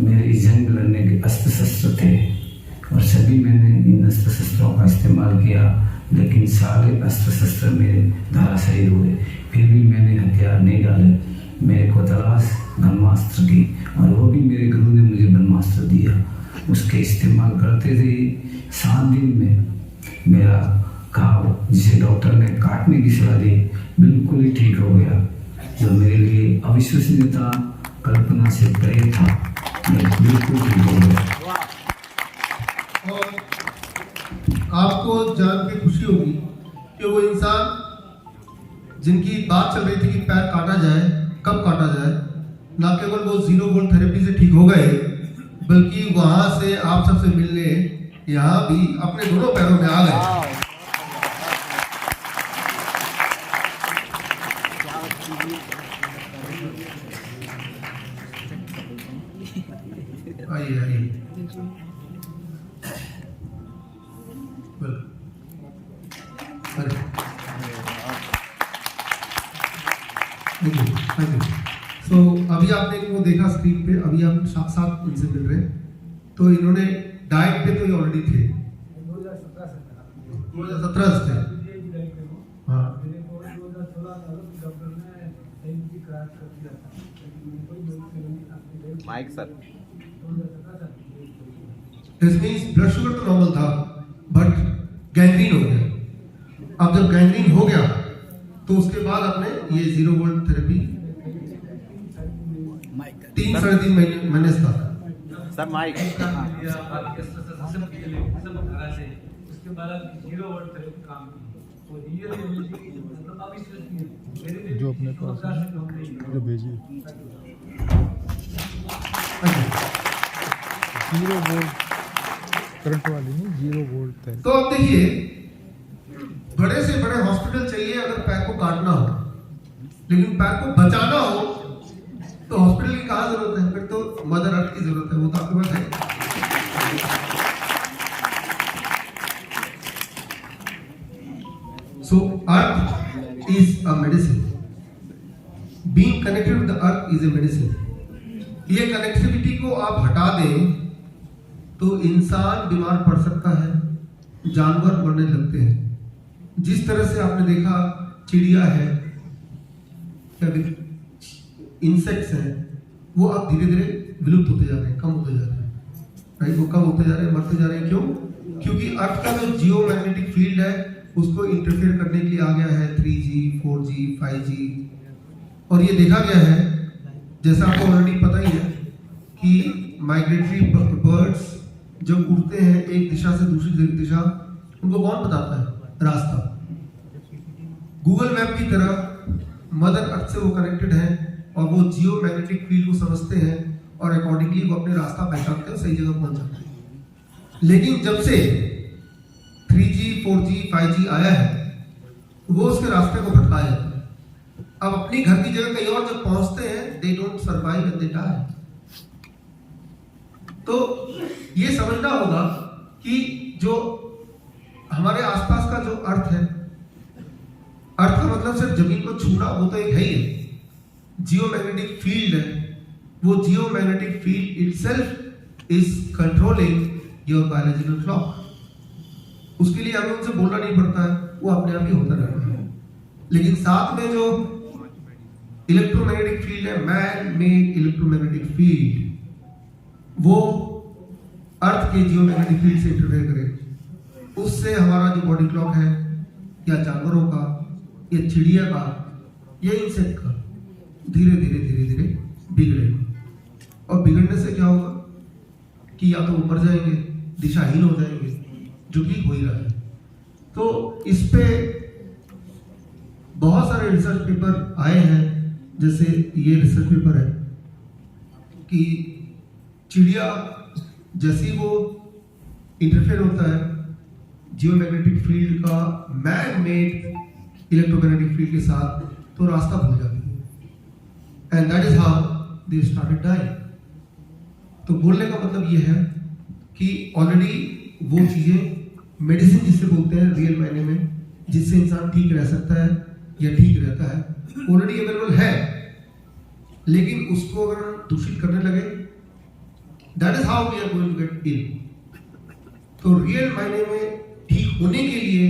मेरे जंग लड़ने के अस्त्र शस्त्र थे और सभी मैंने इन अस्त्र शस्त्रों का इस्तेमाल किया, लेकिन सारे अस्त्र शस्त्र मेरे धराशायी हुए। फिर भी मैंने हथियार नहीं डाले। मेरे को तलाश ब्रह्मास्त्र की और वो भी मेरे गुरु ने मुझे ब्रह्मास्त्र दिया। उसके इस्तेमाल करते थे 7 दिन में मेरा घाव, जिसे डॉक्टर ने काटने की सलाह दी, बिल्कुल ही ठीक हो गया, जो मेरे लिए अविश्वसनीय था, कल्पना से परे था। मैं बिल्कुल ठीक हो गया। और आपको जान के खुशी होगी कि वो इंसान जिनकी बात चल रही थी कि पैर काटा जाए, कब काटा जाए, ना केवल वो 0 वोल्ट थेरेपी से ठीक हो गए, बल्कि वहां से आप सबसे मिलने यहाँ भी अपने दोनों पैरों में आ गए। आइए आइए। Thank you. सो अभी आपने इनको देखा स्क्रीन पे, अभी आप साथ इनसे मिल रहे हैं। तो इन्होंने डाइट पे तो ये ऑलरेडी थे, 2017 से थे। हाँ, माइक सर, ब्लड शुगर तो नॉर्मल था, बट गैंग्रीन हो गया। अब जब गैंग्रीन हो गया तो उसके बाद आपने ये 0 वोल्ट थेरेपी 3-3.5 महीने था। सर माइक, उसके बाद 0 वोल्ट थेरेपी काम की, तो रियल मतलब अविश्वसनीय जो अपने पास जो भेजी 0 वोल्ट करंट वाली नहीं, 0 वोल्ट है। तो अब देखिए, बड़े से बड़े हॉस्पिटल चाहिए अगर पैर को काटना हो, लेकिन पैर को बचाना हो तो हॉस्पिटल की कहाँ जरूरत है? फिर तो मदर अर्थ की जरूरत है। वो तो आपके पास है। So earth is a medicine, being connected with the earth is a medicine. ये कनेक्टिविटी को आप हटा दें तो इंसान बीमार पड़ सकता है, जानवर मरने लगते हैं। जिस तरह से आपने देखा चिड़िया है, इंसेक्ट्स हैं, वो अब धीरे धीरे विलुप्त होते जा रहे हैं, कम होते जा रहे हैं, राइट? वो कम होते जा रहे हैं, मरते जा रहे हैं। क्यों? क्योंकि अर्थ का जो जियो मैग्नेटिक फील्ड है उसको इंटरफेयर करने के लिए आ गया है 3G, 4G, 5G। और ये देखा गया है, जैसा आपको ऑलरेडी पता ही है, कि माइग्रेटरी बर्ड्स जब उड़ते हैं एक दिशा से दूसरी दिशा, उनको कौन बताता है रास्ता? गूगल मैप की तरह मदर अर्थ से वो कनेक्टेड है और वो जियो मैग्नेटिक फील्ड को समझते हैं और अकॉर्डिंगली वो अपने रास्ता पहचानते हैं, सही जगह पहुंच जाते हैं। लेकिन जब से 3G, 4G, 5G आया है, वो उसके रास्ते को भटकाया जाता है। अब अपनी घर की जगह कहीं और जब पहुंचते हैं, they don't survive and they die. तो ये समझना होगा कि जो हमारे आसपास का जो अर्थ है, अर्थ का मतलब सिर्फ जमीन को छूना वो तो एक है ही है, जियो मैग्नेटिक फील्ड है। वो geomagnetic field itself is controlling your biological clock. उसके लिए हमें उनसे बोलना नहीं पड़ता है, वो अपने आप ही होता रहता है। लेकिन साथ में जो इलेक्ट्रोमैग्नेटिक फील्ड है, मैन मेड इलेक्ट्रोमैग्नेटिक फील्ड, वो अर्थ के जियो मैग्नेटिक फील्ड से इंटरफेयर करे। उससे हमारा जो बॉडी क्लॉक है, या जानवरों का, या चिड़िया का, या इंसेक्ट का, धीरे धीरे धीरे धीरे बिगड़ेगा। और बिगड़ने से क्या होगा कि या तो वो मर जाएंगे, दिशाहीन हो जाएंगे, जो कि हो ही रहा है। तो इस पे बहुत सारे रिसर्च पेपर आए हैं, जैसे ये रिसर्च पेपर है कि चिड़िया जैसी वो इंटरफेयर होता है जियोमैग्नेटिक फील्ड का मैन मेड इलेक्ट्रोमैग्नेटिक फील्ड के साथ, तो रास्ता भूल जाती है, and that is how they started dying. तो बोलने का मतलब ये है कि ऑलरेडी वो चीजें मेडिसिन जिससे बोलते हैं रियल मायने में, जिससे इंसान ठीक रह सकता है या ठीक रहता है, ऑलरेडी अवेलेबल है, लेकिन उसको अगर दूषित करने लगे, that is how we are going to get ill. तो रियल मायने में ठीक होने के लिए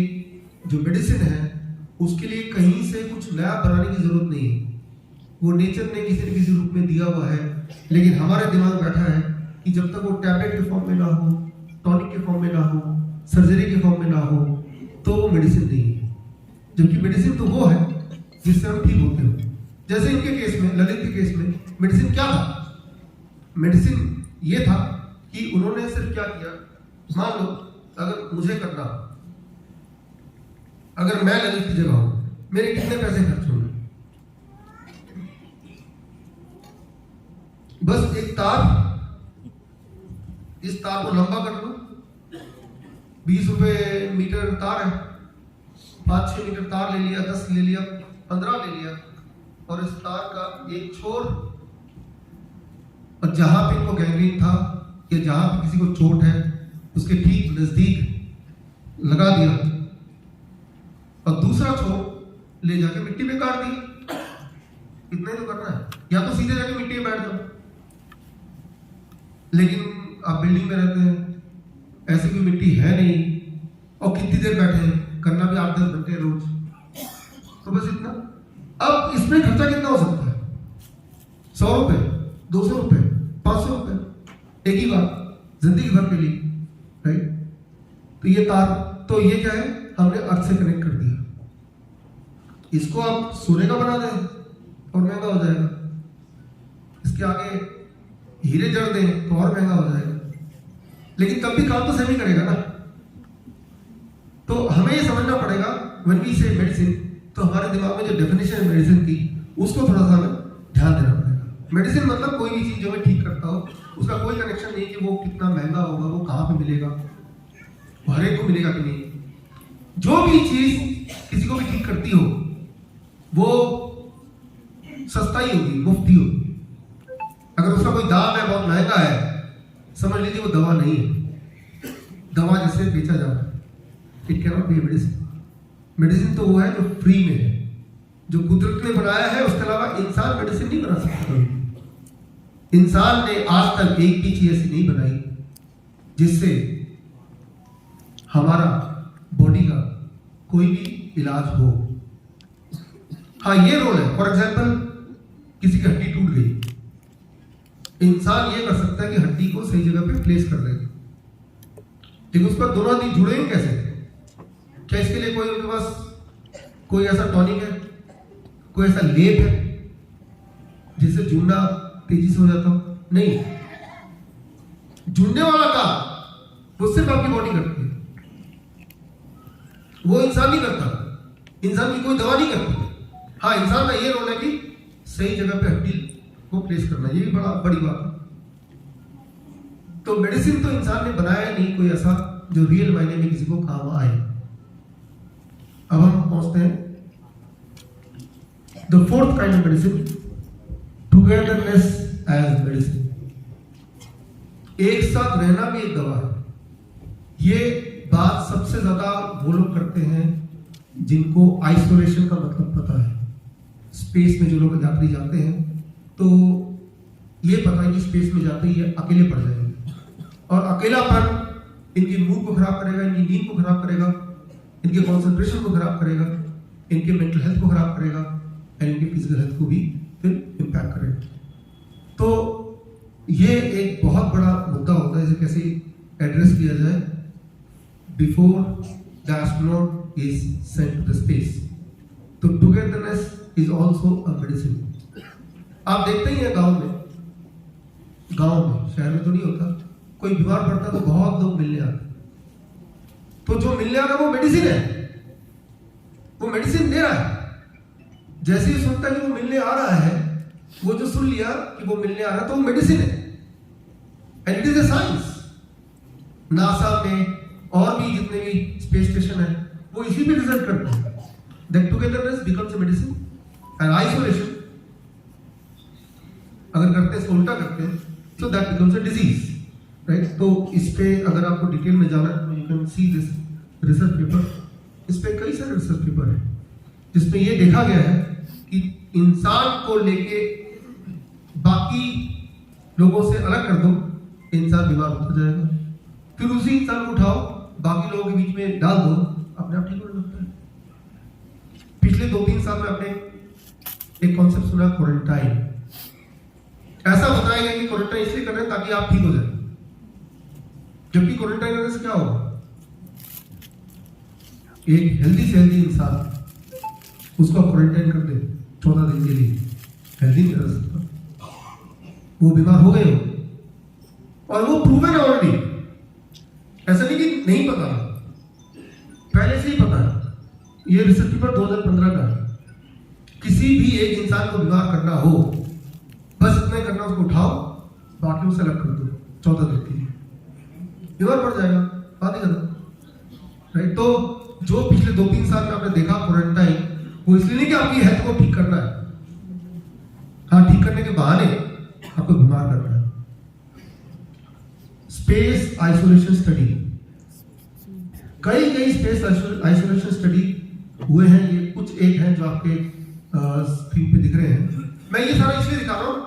जो मेडिसिन है उसके लिए कहीं से कुछ नया बनाने की जरूरत नहीं है, वो नेचर ने किसी न किसी रूप में दिया हुआ है। लेकिन हमारे दिमाग में बैठा है कि जब तक वो टैबलेट के फॉर्म में ना हो, टॉनिक के फॉर्म में ना हो, सर्जरी के फॉर्म में ना हो, तो वो मेडिसिन नहीं है। जबकि मेडिसिन तो वो है जिससे हम ठीक होते हो। जैसे इनके केस में, ललित के केस में, मेडिसिन क्या था? मेडिसिन ये था कि उन्होंने सिर्फ क्या किया, मान लो अगर मुझे करना, अगर मैं ललित की जगह हूं, मेरे कितने पैसे खर्च होंगे? बस एक तार, इस तार को लंबा कर लो, 20 रुपए मीटर तार है, 5-6 मीटर तार ले लिया, 10 ले लिया, 15 ले लिया, और इस तार का एक छोर, और जहां पे इनको गैंग्रीन था या जहां पे किसी को चोट है उसके ठीक नजदीक लगा दिया, और दूसरा छोर ले जाके मिट्टी में काट दिया। इतना ही तो करना है, या तो सीधे जाके मिट्टी में बैठ जाओ। लेकिन आप बिल्डिंग में रहते हैं, ऐसी कोई मिट्टी है नहीं, और कितनी देर बैठे हैं, करना भी 8-10 घंटे रोज, तो बस इतना। अब इसमें खर्चा कितना हो सकता है? 100 रुपए, 200 रुपए, 500 रुपए, एक ही बार जिंदगी भर के लिए, राइट? तो ये तार, तो ये क्या है, हमने अर्थ से कनेक्ट कर दिया। इसको आप सोने का बना दें और महंगा हो जाएगा, इसके आगे हीरे जड़ दें तो और महंगा हो जाएगा, लेकिन तब भी काम तो सेम ही करेगा ना। तो हमें ये समझना पड़ेगा, व्हेन वी से मेडिसिन, तो हमारे दिमाग में जो डेफिनेशन है मेडिसिन की, उसको थोड़ा सा हमें ध्यान देना पड़ेगा। मेडिसिन मतलब कोई भी चीज जो हमें ठीक करता हो, उसका कोई कनेक्शन नहीं कि वो कितना महंगा होगा, वो कहाँ पे मिलेगा, हर एक को मिलेगा कि नहीं। जो भी चीज किसी को भी ठीक करती हो वो सस्ता ही होगी, मुफ्त ही होगी। अगर उसका कोई दाम है, बहुत महंगा है, समझ लीजिए वो दवा नहीं है। दवा जैसे बेचा जा रहा है, it can not be medicine. Medicine तो वो है जो फ्री में है, जो कुदरत ने बनाया है, उसके अलावा इंसान मेडिसिन नहीं बना सकता। इंसान ने आज तक एक भी चीज ऐसी नहीं बनाई जिससे हमारा बॉडी का कोई भी इलाज हो। हाँ, ये रोल है, फॉर एग्जाम्पल किसी की हड्डी टूट गई, इंसान ये कर सकता है कि हड्डी को सही जगह पे प्लेस कर दे, लेकिन उस पर दोनों हड्डी जुड़ेंगे कैसे? क्या इसके लिए कोई उनके पास कोई ऐसा टॉनिक है, कोई ऐसा लेप है जिससे जुड़ना तेजी से हो जाता हो? नहीं। जुड़ने वाला काम वो सिर्फ आपकी बॉडी करती है, वो इंसान नहीं करता, इंसान की कोई दवा नहीं करती। हाँ, इंसान का ये रोल है कि सही जगह पे हड्डी को प्लेस करना, ये भी बड़ी बात है। तो मेडिसिन तो इंसान ने बनाया नहीं कोई ऐसा जो रियल मायने में किसी को काम आए। अब हम पहुंचते हैं the fourth kind of medicine, togetherness as medicine. एक साथ रहना भी एक दवा है। ये बात सबसे ज्यादा वो लोग करते हैं जिनको आइसोलेशन का मतलब पता है। स्पेस में जो लोग यात्री जाते हैं तो ये पता है कि स्पेस में जाते ही ये अकेले पड़ जाएंगे, और अकेलापन इनकी मूड को खराब करेगा, इनकी नींद को खराब करेगा, इनके कंसंट्रेशन को खराब करेगा, इनके मेंटल हेल्थ को खराब करेगा, और इनके फिजिकल हेल्थ को भी फिर इम्पैक्ट करेगा। तो ये एक बहुत बड़ा मुद्दा होता है, इसे कैसे एड्रेस किया जाए before the astronaut is sent to the space. तो togetherness is also a medicine. आप देखते ही हैं गांव में, शहर में तो नहीं होता, कोई बीमार पड़ता तो बहुत लोग मिलने आते, तो जो मिलने आ रहा है वो मेडिसिन है, वो मेडिसिन दे रहा है। जैसे ही सुनता है कि वो मिलने आ रहा है, वो जो सुन लिया कि वो मिलने आ रहा है, तो वो मेडिसिन है, and it is a science. NASA में और भी जितने भी स्पेस स्टेशन है वो इसी पे रिजल्ट करते हैं, that togetherness becomes a medicine and isolation अगर करते हैं, उल्टा करते हैं, so that becomes a disease, right. तो इस पे अगर आपको डिटेल में जाना है, you can see this research paper. इस पे कई सारे रिसर्च पेपर है जिसमें ये देखा गया है कि इंसान को लेके बाकी लोगों से अलग कर दो, इंसान बीमार होता जाएगा। फिर उसी इंसान को उठाओ, बाकी लोगों के बीच में डाल दो, अपने आप ठीक होने लगता है। पिछले 2-3 साल में आपने एक कॉन्सेप्ट सुना, क्वारंटाइन। ऐसा बताया गया कि क्वारंटाइन इसलिए कर रहे हैं ताकि आप ठीक हो जाए, जबकि क्वारंटाइन करने से क्या होगा? एक हेल्दी से हेल्दी इंसान उसको क्वारंटाइन कर दे 14 दिन के लिए, हेल्दी नहीं रह सकता, वो बीमार हो गए हो। और वो प्रूवन है ऑलरेडी, ऐसा नहीं कि नहीं पता, पहले से ही पता है। ये रिसर्च पेपर 2015 का है। किसी भी एक इंसान को बीमार करना हो, बस इतना करना, उसको उठाओ, बाकी उसे अलग कर दो 14 दिन के लिए, बीमार पड़ जाएगा, बात ही खत्म, राइट। तो जो पिछले 2-3 साल में आपने देखा क्वारंटाइन, वो इसलिए नहीं कि आपकी हेल्थ को ठीक करना है, हाँ ठीक करने के बहाने आपको बीमार करना है। स्पेस आइसोलेशन स्टडी, कई स्पेस आइसोलेशन स्टडी हुए हैं। ये कुछ एक हैं जो आपके स्क्रीन पे दिख रहे हैं। मैं ये सारा इसलिए दिखा रहा हूं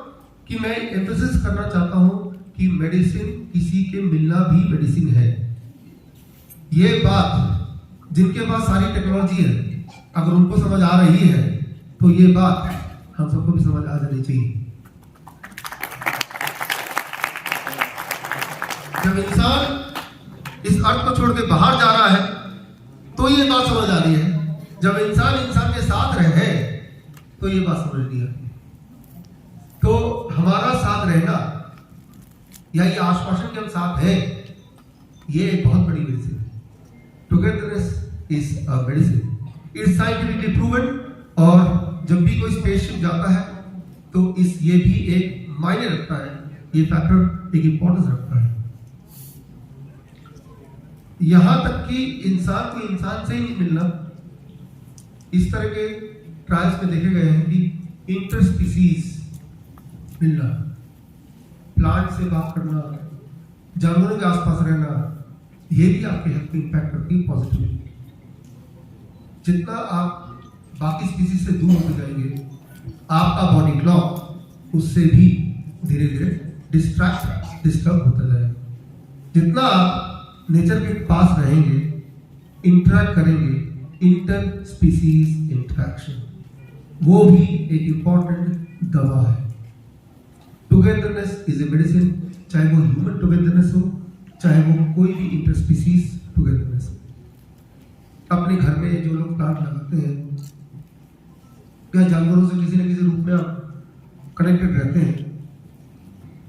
कि मैं एम्फेसिस करना चाहता हूं कि मेडिसिन, किसी के मिलना भी मेडिसिन है। ये बात जिनके पास सारी टेक्नोलॉजी है, अगर उनको समझ आ रही है तो ये बात हम सबको भी समझ आ जानी चाहिए। जब इंसान इस अर्थ को छोड़ के बाहर जा रहा है तो ये बात समझ आ रही है, जब इंसान के साथ रहे तो ये बात समझ नहीं आती। तो हमारा साथ रहना या ये आश्वासन के हम साथ हैं, ये एक बहुत बड़ी मेडिसिन है। Togetherness is a medicine, it's scientifically proven. और जब भी कोई स्पेसशिप जाता है तो ये भी एक मायने रखता है, ये फैक्टर एक इंपॉर्टेंस रखता है। यहां तक कि इंसान को इंसान से ही नहीं मिलना, इस तरह के ट्रायल्स में देखे गए हैं कि इंटरस्पीसीज मिलना, प्लांट से बात करना, जानवरों के आसपास रहना, ये भी आपके हेल्थ में इंपैक्ट करती है पॉजिटिवली। जितना आप बाकी स्पीसीज से दूर होते जाएंगे, आपका बॉडी क्लॉक उससे भी धीरे धीरे डिस्टर्ब होता जाएगा। जितना आप नेचर के पास रहेंगे, इंटरेक्ट करेंगे, इंटर स्पीसीज इंटरेक्शन, वो भी एक इंपॉर्टेंट दवा है। टुगेदरनेस इज ए मेडिसिन, चाहे वो ह्यूमन टुगेदरनेस हो, चाहे वो कोई भी इंटर स्पीसीज टुगेदरनेस हो। अपने घर में जो लोग प्लांट लगाते हैं या जानवरों से किसी न किसी रूप में आप कनेक्टेड रहते हैं,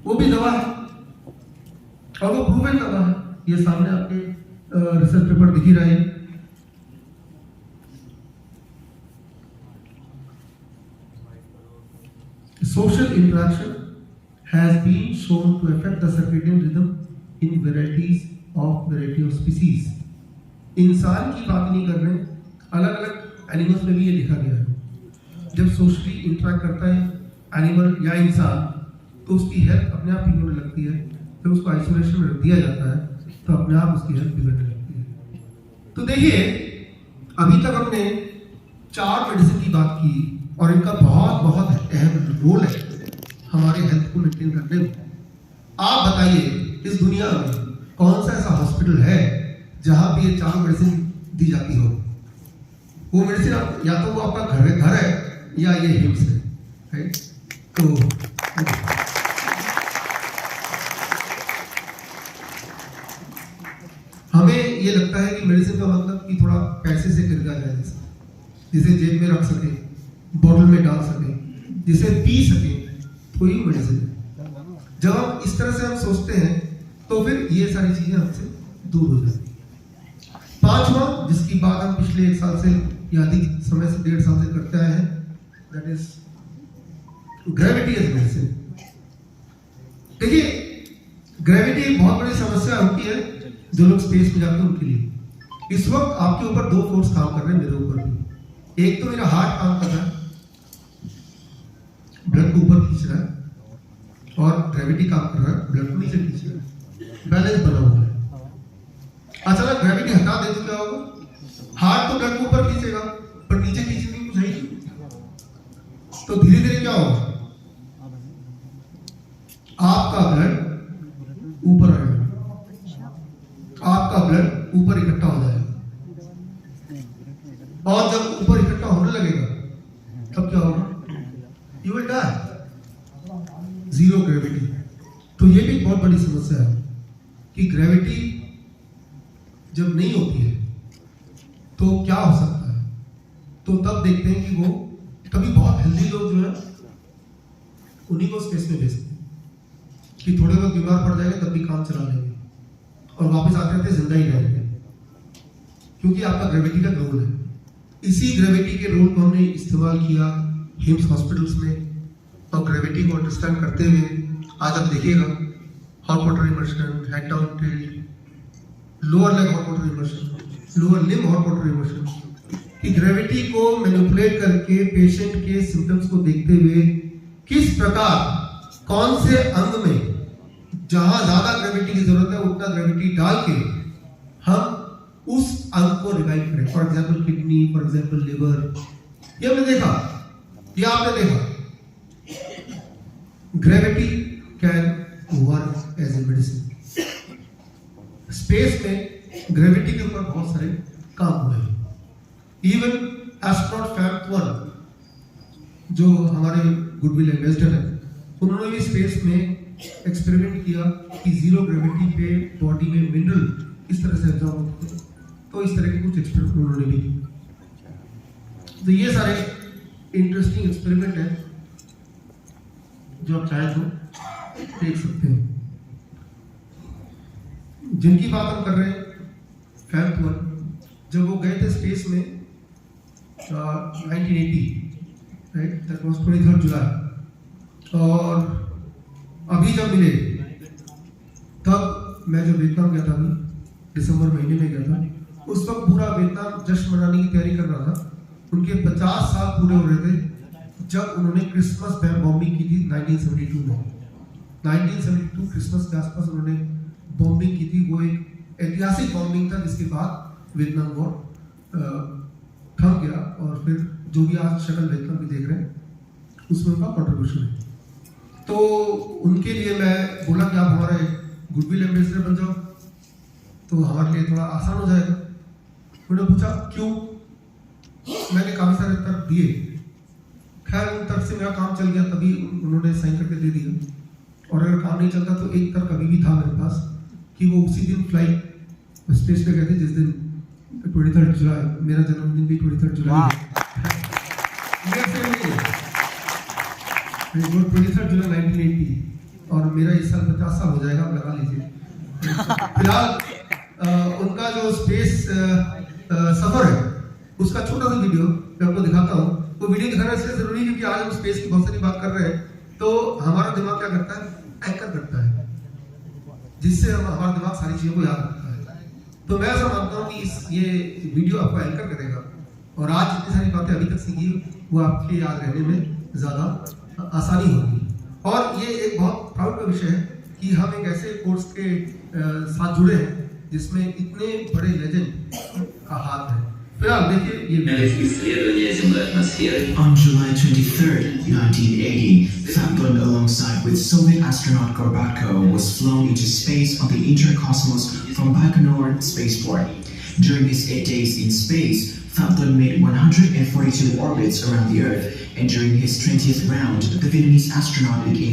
वो भी दवा है और वो प्रूवन दवा है। ये सामने आपके रिसर्च पेपर दिख ही रहे हैं। Social interaction has been shown to affect the circadian rhythm in variety of species. इंसान की बात नहीं कर रहे, अलग अलग एनिमल्स में भी ये लिखा गया है। जब सोशली इंटरेक्ट करता है एनिमल या इंसान, तो उसकी हेल्थ अपने आप ठीक होने लगती है। जब उसको आइसोलेशन में रख दिया जाता है तो अपने आप उसकी हेल्थ बिगड़ने लगती है। तो देखिए, अभी तक हमने 4 मेडिसिन की बात की और इनका बहुत बहुत अहम रोल है हमारे हेल्थ को मेंटेन करने में। आप बताइए, इस दुनिया में कौन सा ऐसा हॉस्पिटल है जहां पे ये 4 मेडिसिन दी जाती हो? वो मेडिसिन या तो वो आपका घर है या ये हिम्स है, राइट? तो हमें ये लगता है कि मेडिसिन का मतलब कि थोड़ा पैसे से खरीदा जाए, जिसे जेब में रख सके, बोतल में डाल सके, जिसे पी सके, तो ये मेडिसिन है। जब हम इस तरह से हम सोचते हैं तो फिर ये सारी चीजें हमसे दूर हो जाती हैं। 5वां, जिसकी बात हम पिछले 1 साल से या अधिक समय से 1.5 साल से करते आए हैं, that is gravity as medicine. देखिए, ग्रेविटी एक बहुत बड़ी समस्या होती है जो लोग स्पेस में जाते हैं उनके लिए। इस वक्त आपके ऊपर दो फोर्स काम कर रहे हैं, मेरे ऊपर भी। एक तो मेरा हार्ट काम कर रहा है, ब्लड को ऊपर खींच रहा है, और ग्रेविटी काम कर रहा है, ब्लड को नीचे खींच रहा है। बैलेंस बना हुआ है। अचानक ग्रेविटी हटा दे तो क्या होगा? हार्ट तो ब्लड को ऊपर खींचेगा, पर नीचे खींचने की कुछ है ही नहीं। तो धीरे धीरे क्या होगा? आपका ब्लड ऊपर आएगा, आपका ब्लड ऊपर इकट्ठा हो जाएगा, और जब ऊपर इकट्ठा होने लगेगा तब क्या होगा? You will die. Zero gravity. तो ये भी एक बहुत बड़ी समस्या है कि ग्रेविटी जब नहीं होती है तो क्या हो सकता है। तो तब देखते हैं कि वो कभी बहुत हेल्दी लोग जो है उन्हीं को स्पेस में भेजते हैं कि थोड़े बहुत बीमार पड़ जाएंगे तब भी काम चला लेंगे और वापस आते रहते जिंदा ही रहेंगे, क्योंकि आपका ग्रेविटी का रोल है। इसी ग्रेविटी के रोल को हमने इस्तेमाल किया हिम्स हॉस्पिटल्स में, और ग्रेविटी को अंडरस्टैंड करते हुए आज आप देखिएगा hot water immersion, head down tilt, lower leg hot water immersion, lower limb hot water immersion, कि ग्रेविटी को मैनिपुलेट करके पेशेंट के सिम्टम्स को देखते हुए किस प्रकार कौन से अंग में जहां ज्यादा ग्रेविटी की जरूरत है उतना ग्रेविटी डाल के हम उस अंग को रिवाइव करें। For example kidney, for example liver. ये हमने देखा, ये आपने देखा, gravity can work as a medicine. Space में ग्रेविटी के ऊपर बहुत सारे काम हुए हैं। इवन एस्ट्रोनॉट फैल्कन जो हमारे गुडविल एम्बेसडर है, उन्होंने भी स्पेस में एक्सपेरिमेंट किया कि जीरो ग्रेविटी पे बॉडी में मिनरल इस तरह से एब्जॉर्ब होते हैं। तो इस तरह के कुछ एक्सपेरिमेंट उन्होंने भी किए। तो ये सारे इंटरेस्टिंग एक्सपेरिमेंट है जो आप चाहे तो देख सकते हैं। जिनकी बात हम कर रहे हैं फैल्कन, जब वो गए थे स्पेस में 1980, राइट, दैट वाज 23 जुलाई, और अभी जब मिले तब मैं जब वियतनाम गया था, अभी दिसंबर महीने में गया था, उस वक्त पूरा वियतनाम जश्न मनाने की तैयारी कर रहा था। उनके 50 साल पूरे हो रहे थे जब उन्होंने क्रिसमस बॉम्बिंग की थी 1972 में। 1972 क्रिसमस के आसपास उन्होंने बॉम्बिंग की थी। वो एक ऐतिहासिक बॉम्बिंग था जिसके बाद वियतनाम वॉर थम गया, और फिर जो भी आज शक्ल वियतनाम की देख रहे हैं उसमें उनका कॉन्ट्रीब्यूशन है। तो उनके लिए मैं बोला कि आप हमारे गुडविल एम्बेसडर बन जाओ तो हमारे लिए थोड़ा आसान हो जाएगा। उन्होंने पूछा क्यों? मैंने काफी सारे तर्क दिए। खैर उन तर्क से मेरा काम चल गया, तभी उन्होंने साइन करके दे दिया। और अगर काम नहीं चलता तो एक तर्क अभी भी था मेरे पास कि वो उसी दिन फ्लाइट स्पेस पे गए थे जिस दिन 23 जुलाई, मेरा जन्मदिन भी 23 जुलाई है। 23 जुलाई 1980, और मेरा इस साल 50 साल हो जाएगा, आप लगा लीजिए। फिलहाल उनका जो स्पेस सफर है उसका छोटा सा वीडियो मैं आपको दिखाता हूँ। वो वीडियो दिखाना इसलिए जरूरी है क्योंकि आज हम स्पेस की बहुत सारी बात कर रहे हैं, तो हमारा दिमाग क्या करता है? एंकर करता है, जिससे हमारा दिमाग सारी चीजों को याद रखता है। तो मैं ऐसा मानता हूँ कि ये वीडियो आपको एंकर करेगा, और आज जितनी सारी बातें अभी तक सीखी वो आपके याद रहने में ज्यादा आसानी होगी। और ये एक बहुत प्राउड का विषय है कि हम एक ऐसे कोर्स के साथ जुड़े हैं जिसमें इतने बड़े लेजेंड का हाथ है। फिलहाल देखिए ये On July 23, 1980, Falcon alongside with Soviet astronaut Gorbatko was flown into space on the Intercosmos from Baikonur Spaceport. During his 8 days in space, Falcon made 142 orbits around the Earth, and during his 20th round, the Vietnamese astronaut became